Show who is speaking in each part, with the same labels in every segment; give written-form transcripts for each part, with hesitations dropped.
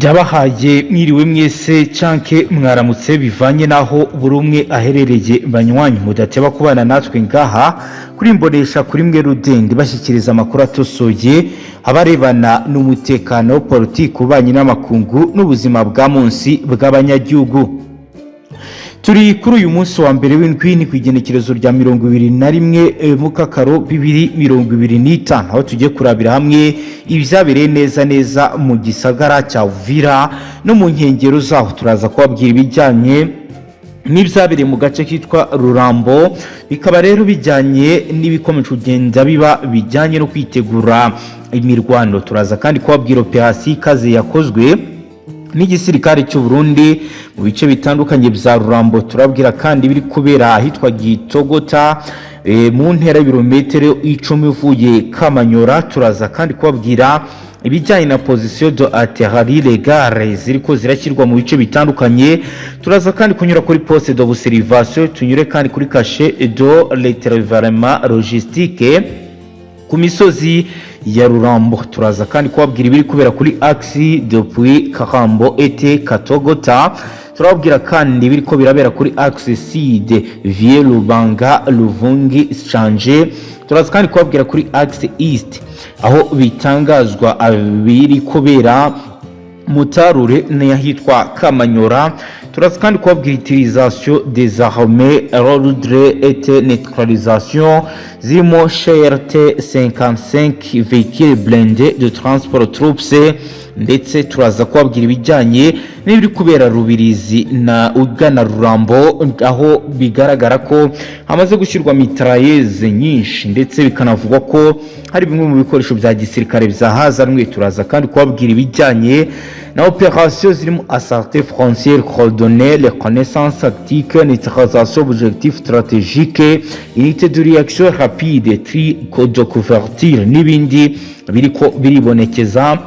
Speaker 1: Ndabahaye mwiriwe mwese canke mwaramutse bivanye naho buri umwe aherereye banywanyi mudateba kubana natwe ngaha kuri mbonesha kuri mwe Rudende bashyikiriza amakuru atosoye abarebana n'umutekano politiki ubanye n'amakungu n'ubuzima bwa munsi bw'abanyagihugu. Turi kuri uyu munsi wa mbere w'indwi ni kwigenekerezo rya 21 mukakaro 2025 aho tugiye kurabira hamwe ibyabereye neza mu gisagara cya Uvira no mu nkengero zaho. Turaza kubabwira ibijyanye n'ibyabereye mu gace kitwa Rurambo, bikaba rero bijyanye n'ibikomeje kugenda biba bijyanye no kwitegura imirwano. Turaza kandi kubabwira operasiyo ikaze yakozwe n'igisirikare cy'u Burundi mu bice bitandukanye bya Rurambo. Turabwira kandi biri kubera ahitwa Gitogota mu ntera y'ibirometero 10 uvuye Kamanyora. Turaza kandi kubabwira ibijyanye na position de artillerie légale ziriko zirashyirwa mu bice bitandukanye. Turaza kandi kunyura kuri poste d'observation, tunyure kandi kuri cache de l'entraînement logistique ku misozi ya Rurambo. Turaza kandi kubabwira ibiri kubera kuri axe depuis Karambo ete Katogota. Turabwira kandi ibiri ko birabera kuri axe sud vie Lubanga Luvungi Change. Turaza kandi kubabwira kuri axe east aho bitangazwa abiri kubera Mutarure n'ahitwa Kamanyora. Turaza kandi kubabwira utilisation des armées ordre et neutralisation zirimo CRT 55 véhicules blindés de transport troupes, ndetse turaza kubabwira ibijyanye n'ibiri kubera Rubirizi na ugana Rurambo aho bigaragara ko hamaze gushyirwa mitrailleuses nyinshi, ndetse bikanavugwa ko hari bimwe mu bikoresho bya gisirikare byahazanwe. Turaza kandi kubabwira ibijyanye na opération zirimo assault frontière coordonnée, reconnaissance tactique, neutralisation objectif stratégique, unité de réaction rapide, tri de couverture n'ibindi biriko biribonekeza.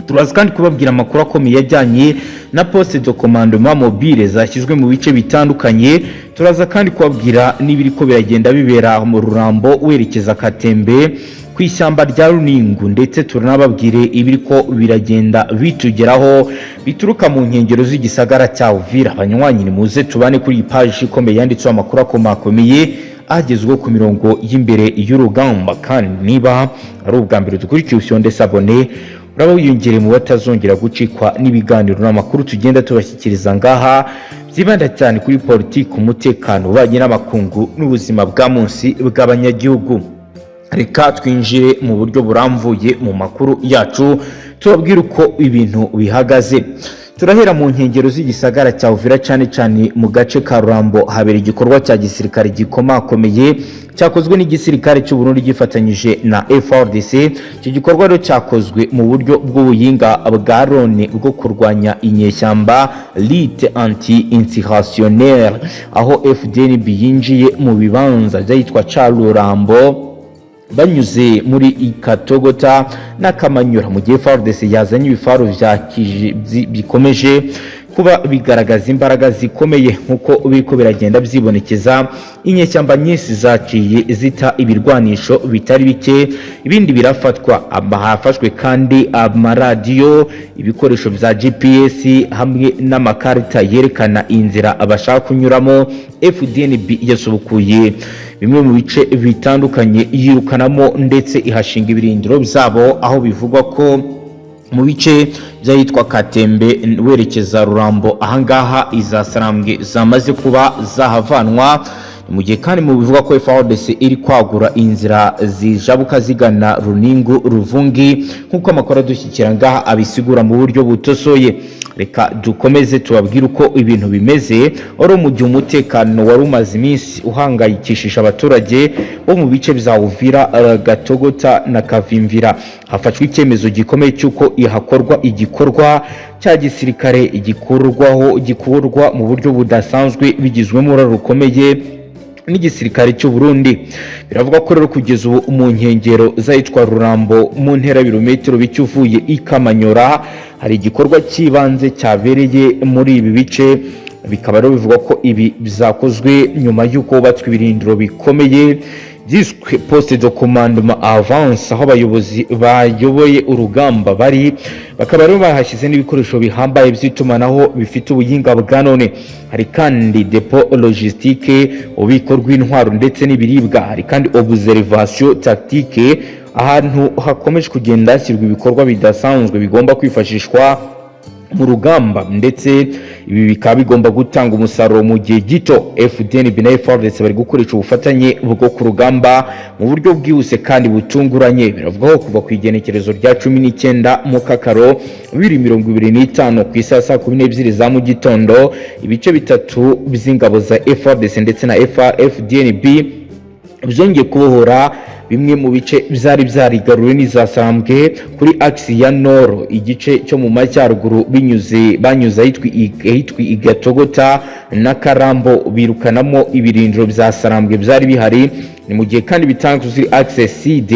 Speaker 1: Turaza kandi kubabwira amakuru akomeye yajyanye na poste de commandement mobile zashyizwe mu bice bitandukanye. Turaza kandi kubabwira n'ibiriko biragenda bibera mu Rurambo werekeza Katembe ku ishyamba rya Runingu, ndetse turanababwire ibiriko biragenda bitugeraho bituruka mu nkengero z'igisagara cya Uvira. Abanywanyi ni muze tubane kuri page ikomeye yanditseho amakuru akomakomeye agezweho ku mirongo y'imbere y'urugamba. Kandi niba ari ubwa mbere dukurikiye usonde sabone, uraba wiyongereye mu batazongera gucikwa n'ibiganiro n'amakuru tugenda tubashyikiriza ngaha byibanda cyane kuri politiki, umutekano ubanye n'amakungu n'ubuzima bwa munsi bw'abanyagihugu. Reka twinjire mu buryo buramvuye mu makuru yacu tubabwira uko ibintu bihagaze. Turahera mu nkengero z'igisagara cya Uvira cyane cyane mu gace ka Rurambo habera igikorwa cya gisirikare gikomakomeye cyakozwe n'igisirikare cy'u Burundi gifatanyije na FARDC. Iki gikorwa rero cyakozwe mu buryo bw'ubuyinga bwa drone bwo kurwanya inyeshyamba lutte anti-insurrectionnelle, aho FDNB yinjiye mu bibanza byitwa ca Rurambo banyuze muri Ikatogota na Kamanyura, mu gihe FARDC yazanye ibifaru bikomeje kuba bigaragaza imbaraga zikomeye nkuko biriko biragenda byibonekeza. Inyeshyamba nyinshi zaciye zita ibirwanisho bitari bike, ibindi birafatwa. Hafashwe kandi amaradiyo, ibikoresho bya GPS hamwe n'amakarita yerekana inzira abashaka kunyuramo. FDNB yasubukuye bimwe mu bice bitandukanye yirukanamo, ndetse ihashinga ibirindiro byabo, aho bivugwa ko mu bice by'ahitwa Katembe werekeza Rurambo ahangaha izasarambwe zamaze kuba zahavanwa. Mu gihe kandi mu bivuga ko FARDC iri kwagura inzira zijabuka zigana Runingu Ruvungi nk'uko amakuru adushyikira ngaha abisigura mu buryo butosoye. Reka dukomeze tubabwire uko ibintu bimeze. Oro mu gihe umutekano wari umaze iminsi uhangayikishije abaturage bo mu bice bya Uvira, Gatogota na Kavimvira, hafashwe icyemezo gikomeye cy'uko ihakorwa igikorwa cya gisirikare gikurwa mu buryo budasanzwe bigizwemo uruhare rukomeye n'igisirikare cy'u Burundi. Biravuga ko rero kugeza ubu mu nkengero z'ahitwa Rurambo mu ntera y'ibirometero bike uvuye Ikamanyora hari igikorwa cy'ibanze cyabereye muri ibi bice. Bikaba rero bivuga ko ibi bizakozwe nyuma y'uko hubatswe ibirindiro bikomeye byiswe poste de commandement avance, aho abayobozi bayoboye urugamba bari, bakaba rero bahashyize n'ibikoresho bihambaye by'itumanaho bifite ubuhinga bwa none. Hari kandi depot logistique, ububiko rw'intwaro ndetse n'ibiribwa. Hari kandi observation tactique, ahantu hakomeje kugenda hashyirwa ibikorwa bidasanzwe bigomba kwifashishwa mu rugamba, ndetse ibi bikaba bigomba gutanga umusaruro mu gihe gito. FDNB na FARDC bari gukoresha ubufatanye bwo ku rugamba mu buryo bwihuse kandi butunguranye. Biravugaho kuva ku igenekerezo rya 19 mu Kakaro 2025 ku isaha 12 za mu gitondo, ibice bitatu by'ingabo za FARDC ndetse na FDNB byongeye kubohora bimwe mu bice byari byarigaruwe n'izasambwe kuri axe ya Nord, igice cyo mu majyaruguru banyuze ahitwa Igatogota na Karambo, birukanamo ibirindiro bya Sarambwe byari bihari. Ni mu gihe kandi bitanzwe kuri axe Sud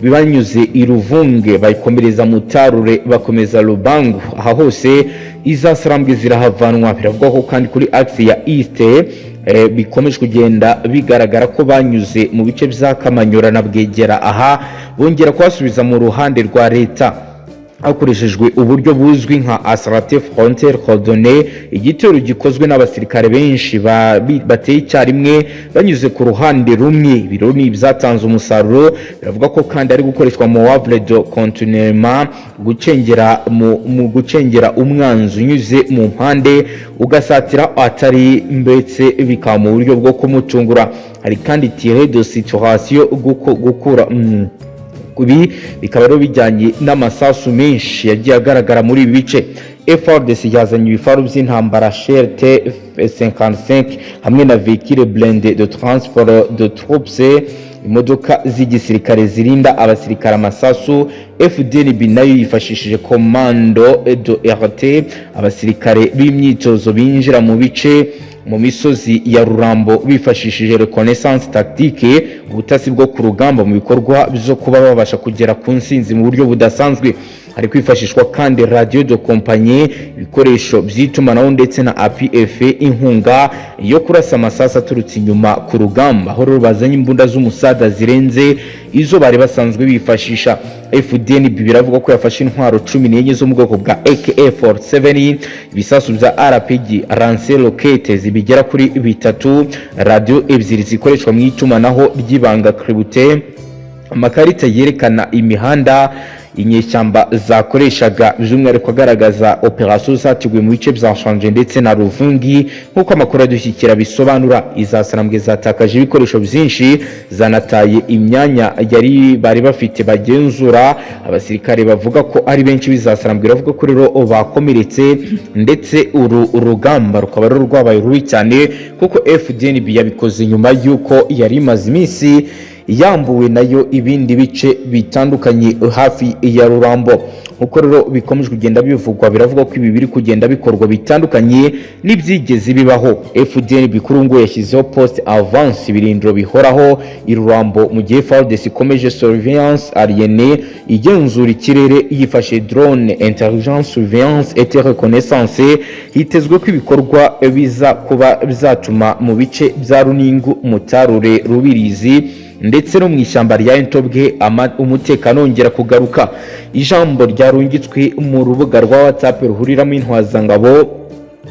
Speaker 1: bibanyuze Iruvunge, bayikomereza Mutarure bakomeza Rubangu. Aha hose izasarambwe zirahavanwa. Biravugaho kandi kuri axe ya East bikomeje kugenda bigaragara ko banyuze mu bice bya Kamanyora na Bwegera. Aha bongera kwasubiza mu ruhande rwa leta hakoreshejwe uburyo buzwi nka assault frontière coordonnée, igitero gikozwe n'abasirikare benshi bateye icyarimwe banyuze ku ruhande rumwe. Biro ni byatanze umusaruro. Biravuga ko kandi ari gukoreshwa mu wavre de continuellement, gucengera umwanzi unyuze mu mpande ugasatira atari, mbetse bikaba mu buryo bwo kumutungura. Hari kandi tiré de situation gukura ibi bikaba rero bijyanye n'amasasu menshi yagiye agaragara muri ibi bice. FARDC yazanye ibifaru by'intambara Sherte 55 hamwe na véhicule blindé de transport de troupes, imodoka z'igisirikare zirinda abasirikare amasasu. FDNB nayo yifashishije commando de RT, abasirikare b'imyitozo binjira mu bice mu misozi ya Rurambo bifashishije reconnaissance tactique, ubutasi bwo ku rugamba mu bikorwa byo kuba babasha kugera ku nsinzi mu buryo budasanzwe. Hari kwifashishwa kandi radio de compagnie, ibikoresho by'itumanaho ndetse na APF, inkunga yo kurasa amasasa aturutse inyuma ku rugamba, aho rero bazanye imbunda z'umusada zirenze izo bari basanzwe bifashisha. FDNB biravuga ko yafashe intwaro 14 zo mu bwoko bwa AK-47, ibisasu bya RPG lance roquettes bigera kuri 3, radio ebyiri zikoreshwa mu itumanaho ry'ibanga crypté, amakarita yerekana imihanda inyeshyamba zakoreshaga, by'umwihariko agaragaza operation zateguwe mu bice bya Shanje ndetse na Ruvungi. Nk'uko amakuru adushyikira bisobanura, izasarambwe zatakaje ibikoresho byinshi, zanataye imyanya bari bafite bagenzura. Abasirikare bavuga ko ari benshi bizasarambwe, bavuga ko rero bakomeretse, ndetse urugamba rukaba rwabaye rubi cyane kuko FDNB yabikoze nyuma y'uko yari imaze iminsi yambuwe nayo ibindi bice bitandukanye hafi ya Rurambo. Uko rero bikomeje kugenda bivugwa, biravuga ko ibi biri kugenda bikorwa bitandukanye n'ibyigeze bibaho. FDNB kuri ngo yashyizeho poste avance, ibirindiro bihoraho i Rurambo, mu gihe FARDC ikomeje surveillance aérienne, igenzura ikirere yifashe drone, intelligence surveillance et reconnaissance. Hitezwe ko ibikorwa biza kuba bizatuma mu bice bya Runingu, Mutarure, Rubirizi ndetse no mu ishyamba rya Entobwe umutekano wongera kugaruka. Ijambo ryarungitswe mu rubuga rwa WhatsApp ruhuriramo intwazangabo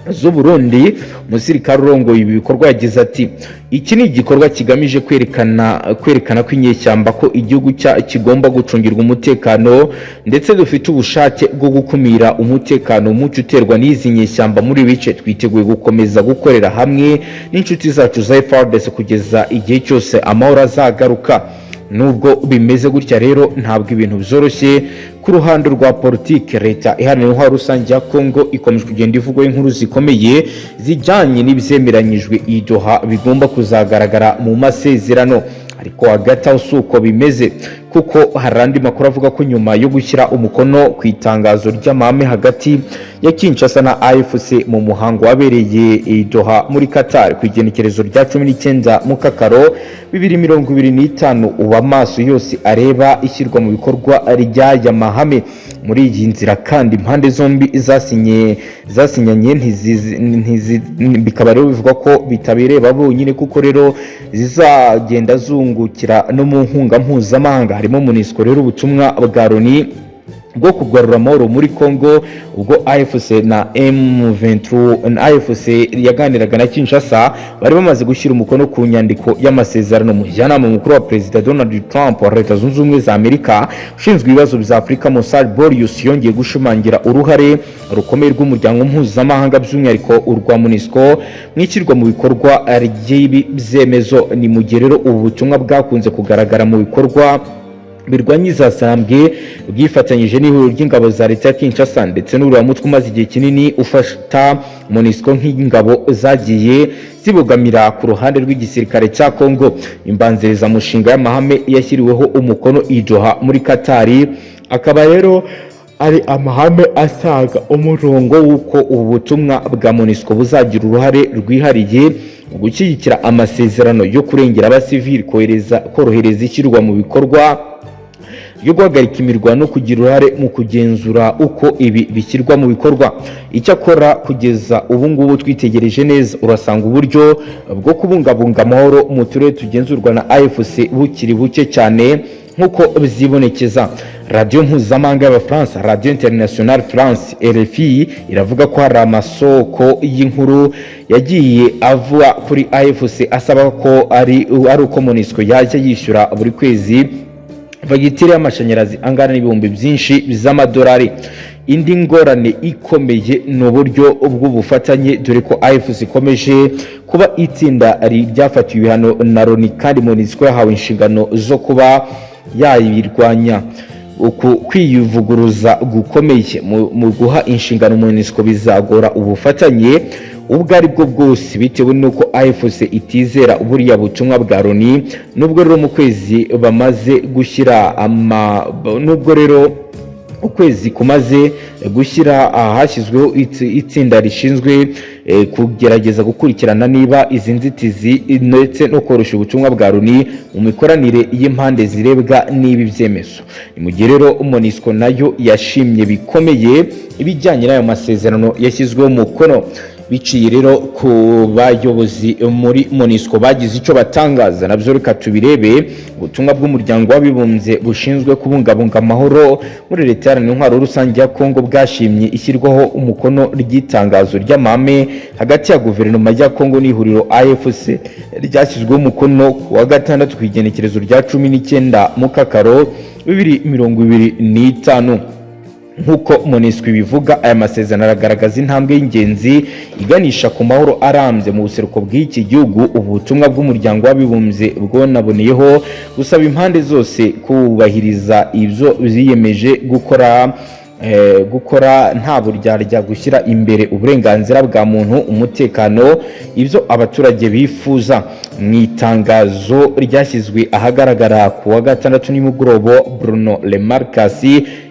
Speaker 1: z'u Burundi, umusirikare urongoye ibi bikorwa yagize ati: iki ni igikorwa kigamije kwerekana ko inyeshyamba ko igihugu kigomba gucungirwa umutekano, ndetse dufite ubushake bwo gukumira umutekano muke uterwa n'izi nyeshyamba muri bice. Twiteguye gukomeza gukorera hamwe n'inshuti zacu za FARDC kugeza igihe cyose amahoro azagaruka. Nubwo bimeze gutya rero, ntabwo ibintu byoroshye ku ruhande rwa politike. Leta iharanira intwaro rusange ya Kongo ikomeje kugenda ivugwaho inkuru zikomeye zijyanye n'ibyemeranyijwe i Doha bigomba kuzagaragara mu masezerano, ariko hagati aho si uko bimeze, kuko hari andi makuru avuga ko nyuma yo gushyira umukono ku itangazo ry'amahame hagati ya Kinshasa na AFC mu muhango wabereye i Doha muri Qatar ku igenekerezo rya 19 mu Kakaro 2025. uba amaso yose areba ishyirwa mu bikorwa ry'aya mahame. Muri iyi nzira kandi impande zombi zasinyanye bikaba rero bivuga ko bitabireba bonyine, kuko rero zizagenda zungukira no mu nkunga mpuzamahanga, harimo MONUSCO. Rero ubutumwa bwa Loni bwo kugarura amahoro muri Congo, ubwo AFC na M23 AFC yaganiraga na Kinshasa, bari bamaze gushyira umukono ku nyandiko y'amasezerano. Umujyanama mukuru wa Perezida Donald Trump wa Leta Zunze Ubumwe za Amerika ushinzwe ibibazo bya Afurika Mossad Bourdius yongeye gushimangira uruhare rukomeye rw'umuryango mpuzamahanga, by'umwihariko urwa MONUSCO mu ishyirwa mu bikorwa ry'ibi byemezo. Ni mu gihe rero ubu butumwa bwakunze kugaragara mu bikorwa birwanyiza Sambwe bwifatanyije n'ihuriro ry'ingabo za leta ya Kinshasa ndetse n'uriya mutwe umaze igihe kinini ufata MONUSCO nk'ingabo zagiye zibogamira ku ruhande rw'igisirikare cya Congo. Imbanziriza mushinga y'amahame yashyiriweho umukono i Doha muri Qatar, akaba rero ari amahame asaga umurongo w'uko ubu butumwa bwa MONUSCO buzagira uruhare rwihariye mu gushyigikira amasezerano yo kurengera abasivili, korohereza ishyirwa mu bikorwa yo guhagarika imirwano no kugira uruhare mu kugenzura uko ibi bishyirwa mu bikorwa. Icyakora kugeza ubu ngubu twitegereje neza, urasanga uburyo bwo kubungabunga amahoro mu turere tugenzurwa na AFC bukiri buke cyane nk'uko bizibonekeza. Radio mpuzamahanga y'Abafaransa, Radio Internationale France RFI, iravuga ko hari amasoko y'inkuru yagiye avuga kuri AFC asaba ko ari uko MONUSCO yajya yishyura buri kwezi fagitire y'amashanyarazi angana n'ibihumbi byinshi by'amadolari. Indi ngorane ikomeye ni uburyo bw'ubufatanye, dore ko AFC ikomeje kuba itsinda ryafatiwe ibihano na Loni, kandi MONUSCO yahawe inshingano zo kuba yayirwanya. Uku kwivuguruza gukomeye mu guha inshingano MONUSCO bizagora ubufatanye ubwo ari bwo bwose, bitewe n'uko AFC itizera buriya butumwa bwa Loni. Nubwo rero mu kwezi bamaze gushyira nubwo rero ukwezi kumaze gushyira hashyizweho itsinda rishinzwe kugerageza gukurikirana niba izi nzitizi ndetse no koroshya ubutumwa bwa Loni mu mikoranire y'impande zirebwa n'ibi byemezo. Ni mu gihe rero MONUSCO nayo yashimye bikomeye ibijyanye n'ayo masezerano yashyizweho umukono. Biciye rero ku bayobozi muri MONUSCO bagize icyo batangaza, nabyo reka tubirebe. Ubutumwa bw'umuryango w'abibumbye bushinzwe kubungabunga amahoro muri leta iharanira intwaro rusange ya Congo bwashimye ishyirwaho umukono ry'itangazo ry'amahame hagati ya guverinoma ya Congo n'ihuriro AFC ryashyizweho umukono ku wa gatandatu ku igenekerezo rya 19 mu Kakaro 2025. Nk'uko MONUSCO ibivuga, aya masezerano aragaragaza intambwe y'ingenzi iganisha ku mahoro arambye mu buseruko bw'iki gihugu. Ubutumwa bw'umuryango w'abibumbye bwonaboneyeho gusaba impande zose kubahiriza ibyo ziyemeje gukora nta buryarya, gushyira imbere uburenganzira bwa muntu, umutekano, ibyo abaturage bifuza. Mu itangazo ryashyizwe ahagaragara ku wa gatandatu nimugoroba, Bruno Lemarcus,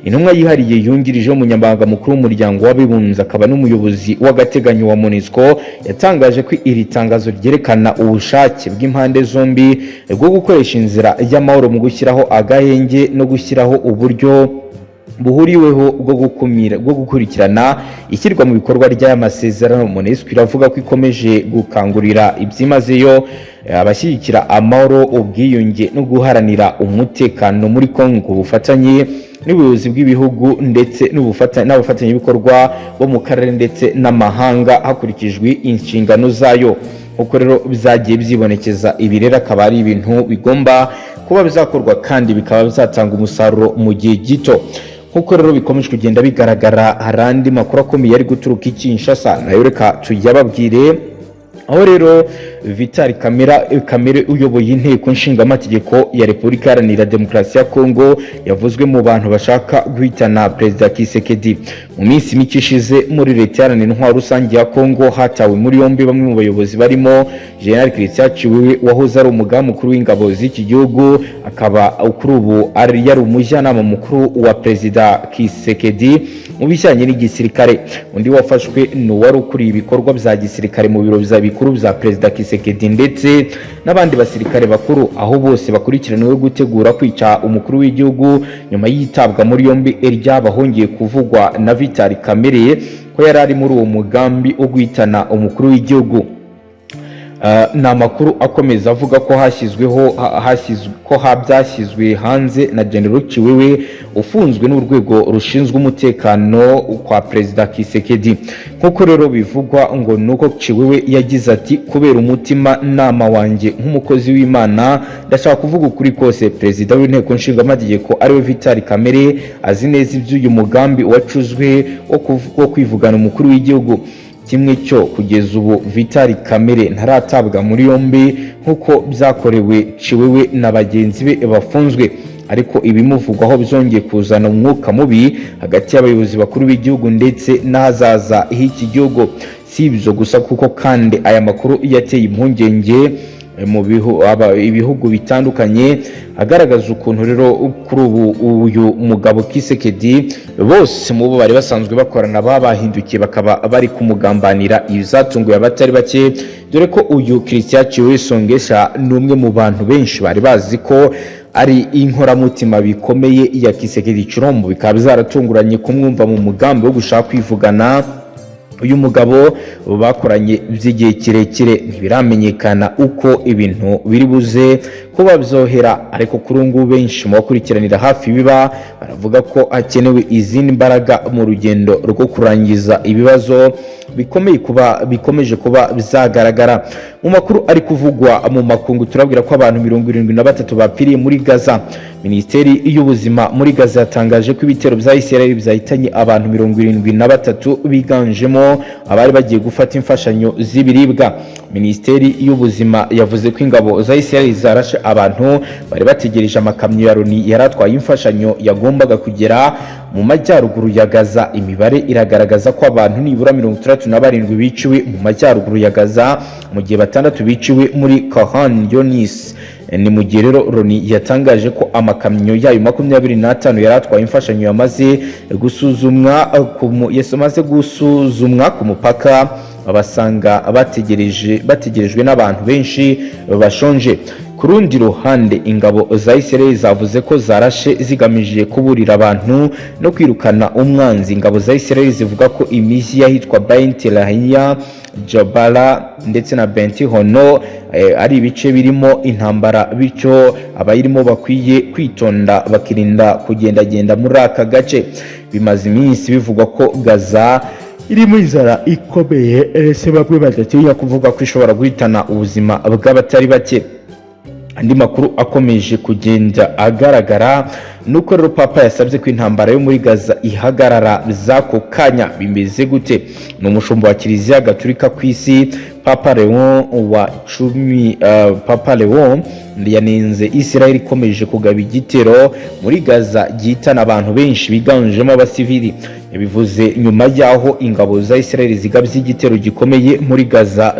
Speaker 1: intumwa yihariye yungirije umunyamabanga mukuru w'umuryango w'abibumbye akaba n'umuyobozi w'agateganyo wa MONUSCO, yatangaje ko iri tangazo ryerekana ubushake bw'impande zombi bwo gukoresha inzira y'amahoro mu gushyiraho agahenge no gushyiraho uburyo buhuriweho bwo gukurikirana ishyirwa mu bikorwa ry'aya masezerano. MONUSCO iravuga ko ikomeje gukangurira ibyimazeyo abashyigikira amahoro, ubwiyunge no guharanira umutekano muri Congo, ubufatanye n'ubuyobozi bw'ibihugu ndetse n'abafatanyabikorwa bo mu karere ndetse n'amahanga hakurikijwe inshingano zayo. Uko rero bizagiye byibonekeza, ibi rero akaba ari ibintu bigomba kuba bizakorwa kandi bikaba bizatanga umusaruro mu gihe gito. Nkuko rero bikomeje kugenda bigaragara, hari andi makuru akomeye ari guturuka i Kinshasa, nayo reka tuyababwire. aho rero Vital Kamerhe uyoboye inteko nshingamategeko ya Repubulika Iharanira Demokarasi ya Kongo yavuzwe mu bantu bashaka guhitana Perezida Tshisekedi. Mu minsi mike ishize muri Leta Iharanira Intwaro Rusange ya Kongo hatawe muri yombi bamwe mu bayobozi barimo General Christian Chiwewe wahoze ari umugaba mukuru w'ingabo z'iki gihugu, akaba kuri ubu yari umujyanama mukuru wa Perezida Tshisekedi mu bijyanye n'igisirikare. Undi wafashwe ni uwari ukuriye ibikorwa bya gisirikare mu biro bikuru bya Perezida Tshisekedi ndetse n'abandi basirikare bakuru, aho bose bakurikiranyweho gutegura kwica umukuru w'igihugu nyuma y'itabwa muri yombi ry'abahongeye kuvugwa na Vital Kamerhe ko yari ari muri uwo mugambi wo guhitana umukuru w'igihugu. Ni amakuru akomeza avuga ko byashyizwe hanze na General Chiwewe ufunzwe n'urwego rushinzwe umutekano kwa Perezida Tshisekedi. Nk'uko rero bivugwa ngo nuko Chiwewe yagize ati, kubera umutima nama wanjye nk'umukozi w'Imana ndashaka kuvuga ukuri kose. Perezida w'inteko nshingamategeko ariwe Vital Kamerhe azi neza iby'uyu mugambi wacuzwe wo kwivugana umukuru w'igihugu. Kimwe cyo kugeza ubu Vital Kamerhe ntaratabwa muri yombi nk'uko byakorewe Chiwewe na bagenzi be bafunzwe, ariko ibimuvugwaho byongeye kuzana umwuka mubi hagati y'abayobozi bakuru b'igihugu ndetse n'ahazaza h'iki gihugu. Si ibyo gusa kuko kandi aya makuru yateye impungenge mu ibihugu bitandukanye agaragaza ukuntu rero kuri ubu uyu mugabo Tshisekedi bose mu bo bari basanzwe bakorana bahindukiye bakaba bari kumugambanira. Ibizatunguye abatari bake, dore ko uyu Christian Chiwewe Songesha ni umwe mu bantu benshi bari bazi ko ari inkoramutima bikomeye ya Tshisekedi Chilombo, bikaba zaratunguranye kumwumva mu mugambi wo gushaka kwivugana uyu mugabo bakoranye by'igihe kirekire. Ntibiramenyekana uko ibintu biri buze kuba byohera, ariko kuri ubu benshi mu bakurikiranira hafi biba baravuga ko hakenewe izindi mbaraga mu rugendo rwo kurangiza ibibazo bikomeje kuba byagaragara. Mu makuru ari kuvugwa mu makungu turabwira ko abantu 73 bapfiriye muri Gaza. Minisiteri y'ubuzima muri Gaza yatangaje ko ibitero bya Israel byahitanye abantu 73 biganjemo abari bagiye gufata imfashanyo z'ibiribwa. Minisiteri y'ubuzima yavuze ko ingabo za Israel zarashe abantu bari bategereje amakamyo ya Loni yaratwaye imfashanyo yagombaga kugera mu majyaruguru ya Gaza. Imibare iragaragaza ko abantu nibura 37 biciwe mu majyaruguru ya Gaza, mu gihe 6 biciwe muri Khan Yunis. Ni mu gihe rero Loni yatangaje ko amakamyo yayo 25 yaratwaye imfashanyo yamaze gusuzumwa ku mupaka, abasanga bategerejwe n'abantu benshi bashonje. Ku rundi ruhande ingabo za Israel zavuze ko zarashe zigamije kuburira abantu no kwirukana umwanzi. Ingabo za Israel zivuga ko imijyi yahitwa Beit Lahiya, Jabala ndetse na Beit Hono ari ibice birimo intambara, bityo abayirimo bakwiye kwitonda bakirinda kugendagenda muri aka gace. Bimaze iminsi bivugwa ko Gaza iri mu inzara ikomeye, ese bamwe badatinya kuvuga ko ishobora guhitana ubuzima bw'abatari bake. Andi makuru akomeje kugenda agaragara nuko rero Papa yasabye ko intambara yo muri Gaza ihagarara zako kanya. Bimeze gute? Ni umushumba wa Kiliziya Gatolika ku isi Papa Leon wa 10 Papa Leon yanenze Israel ikomeje kugaba igitero muri Gaza gihitana abantu benshi biganjemo abasivili. Yabivuze nyuma y'aho ingabo za Israel zigabye igitero gikomeye muri Gaza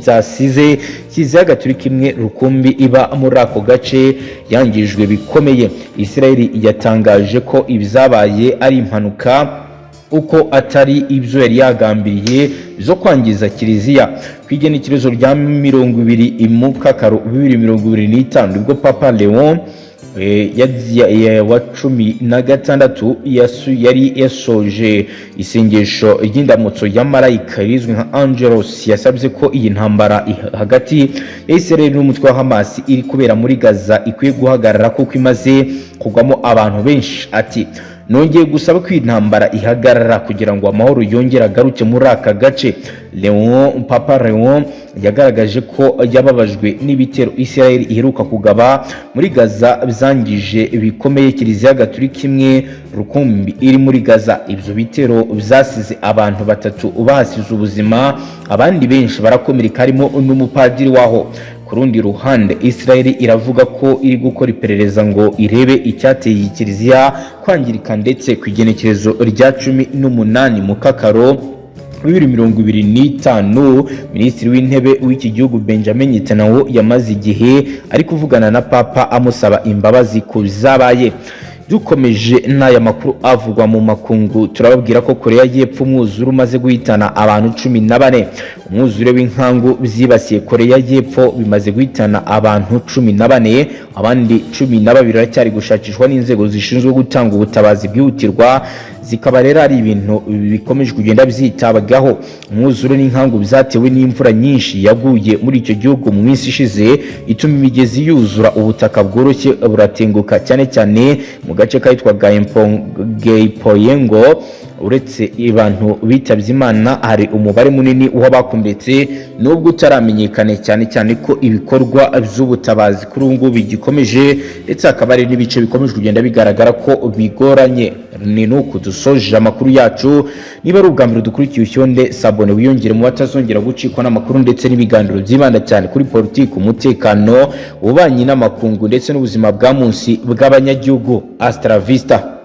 Speaker 1: byasize Kiliziya Gatolika imwe rukumbi iba muri ako gace yangijwe bikomeye. Israel yatangaje ko ibizabaye ari impanuka uko atari ibyo yari yagambiriye zo kwangiza Kiliziya. Ku igenekerezo rya 20 Mukakaro 2025 nibwo Papa Leon wa 16 yari yasoje isengesho ry'indamutso ya marayika rizwi nka Angelos. Yasabye ko iyi ntambara hagati ya Israel n'umutwe wa Hamas iri kubera muri Gaza ikwiye guhagarara kuko imaze kugwamo abantu benshi. Ati nongeye gusaba ko intambara ihagarara kugira ngo amahoro yongere agaruke muri aka gace. Papa Leon yagaragaje ko yababajwe n'ibitero Israel iheruka kugaba muri Gaza byangije bikomeye Kiliziya Gatolika imwe rukumbi iri muri Gaza. Ibyo bitero byasize abantu batatu bahasize ubuzima, abandi benshi barakomereka harimo n'umupadiri waho. Ku rundi ruhande Israel iravuga ko iri gukora iperereza ngo irebe icyateye iyi Kiliziya kwangirika, ndetse ku igenekerezo rya 18 Mukakaro 2025 Minisitiri w'Intebe w'iki gihugu Benjamin Netanyahu yamaze igihe ari kuvugana na Papa amusaba imbabazi ku bizabaye. Dukomeje n'aya makuru avugwa mu makungu, turababwira ko Korea y'Epfo umwuzure umaze guhitana abantu 14. Umwuzure w'inkangu byibasiye Korea y'Epfo bimaze guhitana abantu 14, abandi 12 baracyari gushakishwa n'inzego zishinzwe gutanga ubutabazi bwihutirwa. Zikaba rero ari ibintu bikomeje kugenda byitabagaho. Umwuzure n'inkangu byatewe n'imvura nyinshi yaguye muri icyo gihugu mu minsi ishize, ituma imigezi yuzura, ubutaka bworoshye buratenguka, cyane cyane mu gace kahitwa Gyeongpoyengo. Uretse abantu bitabye Imana, hari umubare munini w'abakomeretse nubwo utaramenyekane, cyane ko ibikorwa by'ubutabazi kuri ubu ngubu bigikomeje, ndetse hakaba hari n'ibice bikomeje kugenda bigaragara ko bigoranye. Ni nuko dusoje amakuru yacu. Niba ari ubwa mbere dukurikiye ucyonde sabone wiyongere mu batazongera gucikwa n'amakuru ndetse n'ibiganiro byibanda cyane kuri politiki, umutekano, ububanyi n'amakungu ndetse n'ubuzima bwa munsi bw'abanyagihugu. Hasta la vista.